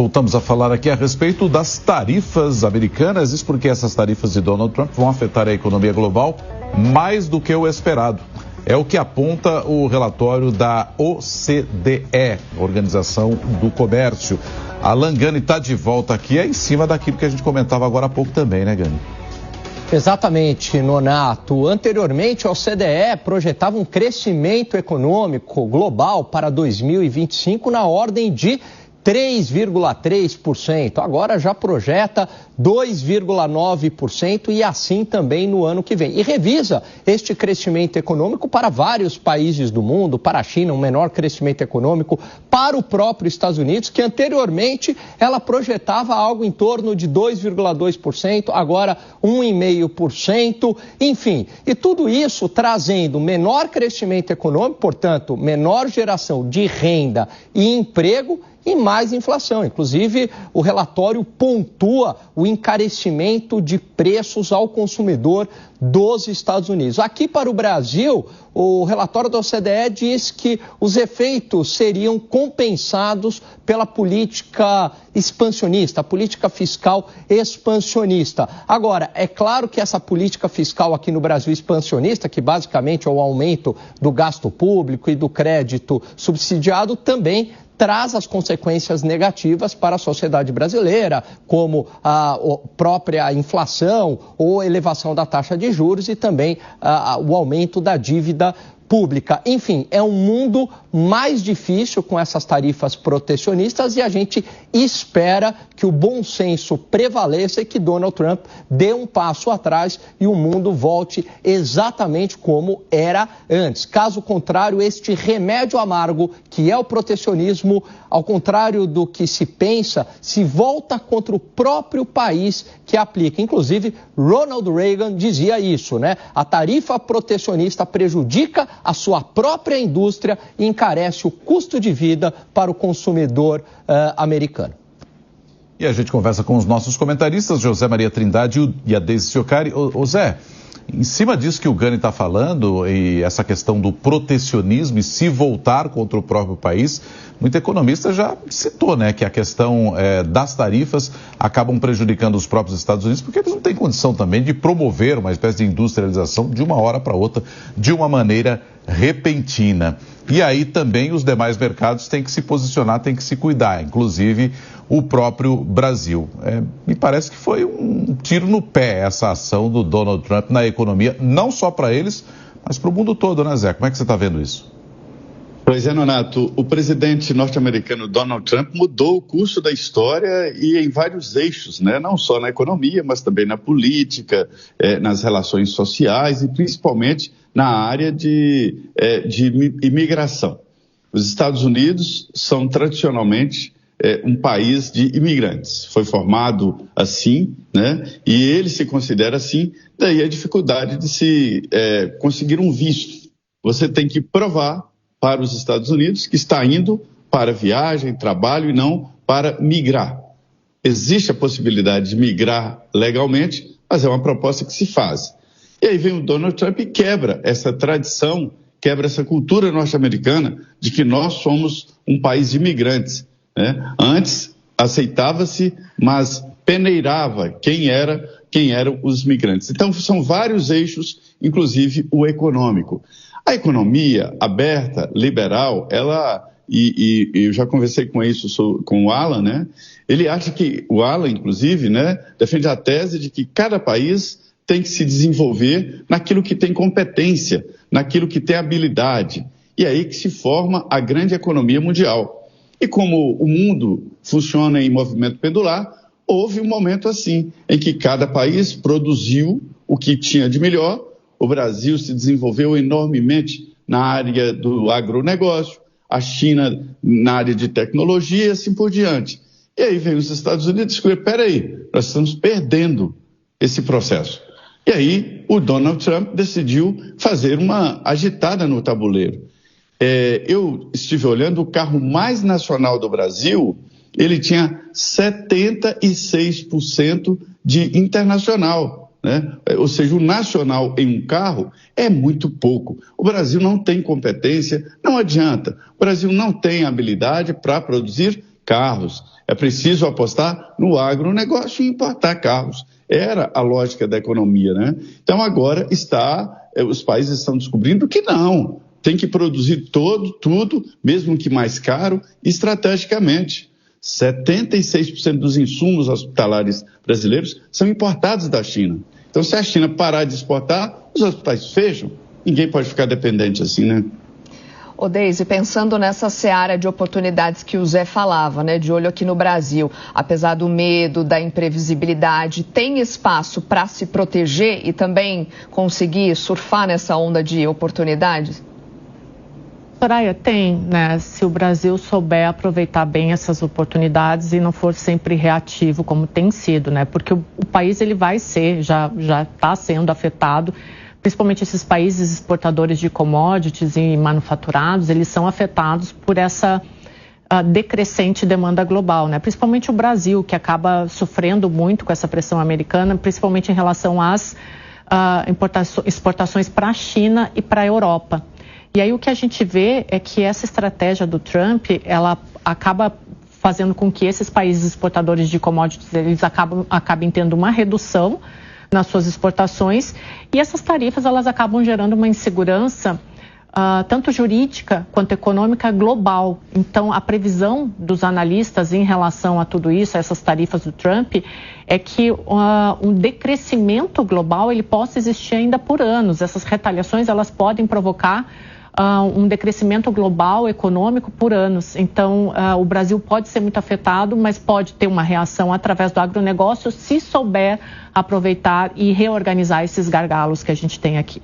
Voltamos a falar aqui a respeito das tarifas americanas, isso porque essas tarifas de Donald Trump vão afetar a economia global mais do que o esperado. É o que aponta o relatório da OCDE, Organização do Comércio. Alan Gani está de volta aqui, é em cima daquilo que a gente comentava agora há pouco também, né, Gani? Exatamente, Nonato. Anteriormente, a OCDE projetava um crescimento econômico global para 2025 na ordem de 3,3%. Agora já projeta 2,9% e assim também no ano que vem. E revisa este crescimento econômico para vários países do mundo, para a China, um menor crescimento econômico, para o próprio Estados Unidos, que anteriormente ela projetava algo em torno de 2,2%, agora 1,5%, enfim. E tudo isso trazendo menor crescimento econômico, portanto, menor geração de renda e emprego, e mais inflação. Inclusive, o relatório pontua o encarecimento de preços ao consumidor dos Estados Unidos. Aqui para o Brasil, o relatório da OCDE diz que os efeitos seriam compensados pela política expansionista, a política fiscal expansionista. Agora, é claro que essa política fiscal aqui no Brasil expansionista, que basicamente é o aumento do gasto público e do crédito subsidiado, também traz as consequências negativas para a sociedade brasileira, como a própria inflação ou elevação da taxa de juros e também o aumento da dívida pública. Enfim, é um mundo mais difícil com essas tarifas protecionistas e a gente espera que o bom senso prevaleça e que Donald Trump dê um passo atrás e o mundo volte exatamente como era antes. Caso contrário, este remédio amargo que é o protecionismo, ao contrário do que se pensa, se volta contra o próprio país que aplica. Inclusive, Ronald Reagan dizia isso, né? A tarifa protecionista prejudica a sua própria indústria e encarece o custo de vida para o consumidor americano. E a gente conversa com os nossos comentaristas, José Maria Trindade e a Deise Ciocari. Ô Zé, em cima disso que o Gani está falando, e essa questão do protecionismo e se voltar contra o próprio país, muito economista já citou, né, que a questão das tarifas acabam prejudicando os próprios Estados Unidos, porque eles não têm condição também de promover uma espécie de industrialização de uma hora para outra, de uma maneira repentina. E aí também os demais mercados têm que se posicionar, têm que se cuidar, inclusive o próprio Brasil. Me parece que foi um tiro no pé essa ação do Donald Trump na economia, não só para eles, mas para o mundo todo, né, Zé? Como é que você está vendo isso? Pois é, Nonato, o presidente norte-americano Donald Trump mudou o curso da história e em vários eixos, né? Não só na economia, mas também na política, nas relações sociais e principalmente na área de imigração. Os Estados Unidos são tradicionalmente um país de imigrantes. Foi formado assim, né? E ele se considera assim, daí a dificuldade de se conseguir um visto. Você tem que provar para os Estados Unidos que está indo para viagem, trabalho e não para migrar. Existe a possibilidade de migrar legalmente, mas é uma proposta que se faz. E aí vem o Donald Trump e quebra essa tradição, quebra essa cultura norte-americana de que nós somos um país de imigrantes, né? Antes aceitava-se, mas peneirava quem eram os migrantes. Então são vários eixos, inclusive o econômico. A economia aberta, liberal, e eu já conversei com com o Alan, né? Ele acha que, o Alan, inclusive, né, defende a tese de que cada país tem que se desenvolver naquilo que tem competência, naquilo que tem habilidade. E é aí que se forma a grande economia mundial. E como o mundo funciona em movimento pendular, houve um momento assim, em que cada país produziu o que tinha de melhor. O Brasil se desenvolveu enormemente na área do agronegócio, a China na área de tecnologia e assim por diante. E aí vem os Estados Unidos e diz, peraí, nós estamos perdendo esse processo. E aí o Donald Trump decidiu fazer uma agitada no tabuleiro. Eu estive olhando o carro mais nacional do Brasil, ele tinha 76% de internacional. Né? Ou seja, o nacional em um carro é muito pouco. O Brasil não tem competência, não adianta. O Brasil não tem habilidade para produzir carros. É preciso apostar no agronegócio e importar carros. Era a lógica da economia, né? Então agora os países estão descobrindo que não. Tem que produzir tudo, mesmo que mais caro, estrategicamente. 76% dos insumos hospitalares brasileiros são importados da China. Então, se a China parar de exportar, os hospitais fecham. Ninguém pode ficar dependente assim, né? Ô Deise, pensando nessa seara de oportunidades que o Zé falava, né, de olho aqui no Brasil, apesar do medo, da imprevisibilidade, tem espaço para se proteger e também conseguir surfar nessa onda de oportunidades? Soraya, tem, né? Se o Brasil souber aproveitar bem essas oportunidades e não for sempre reativo, como tem sido, né? Porque o país ele vai ser, já está sendo afetado, principalmente esses países exportadores de commodities e manufaturados, eles são afetados por essa decrescente demanda global, né? Principalmente o Brasil, que acaba sofrendo muito com essa pressão americana, principalmente em relação às exportações para a China e para a Europa. E aí o que a gente vê é que essa estratégia do Trump, ela acaba fazendo com que esses países exportadores de commodities, eles acabem tendo uma redução nas suas exportações, e essas tarifas elas acabam gerando uma insegurança tanto jurídica quanto econômica global. Então, a previsão dos analistas em relação a tudo isso, a essas tarifas do Trump, é que um decrescimento global ele possa existir ainda por anos. Essas retaliações elas podem provocar um decrescimento global econômico por anos. Então, o Brasil pode ser muito afetado, mas pode ter uma reação através do agronegócio se souber aproveitar e reorganizar esses gargalos que a gente tem aqui.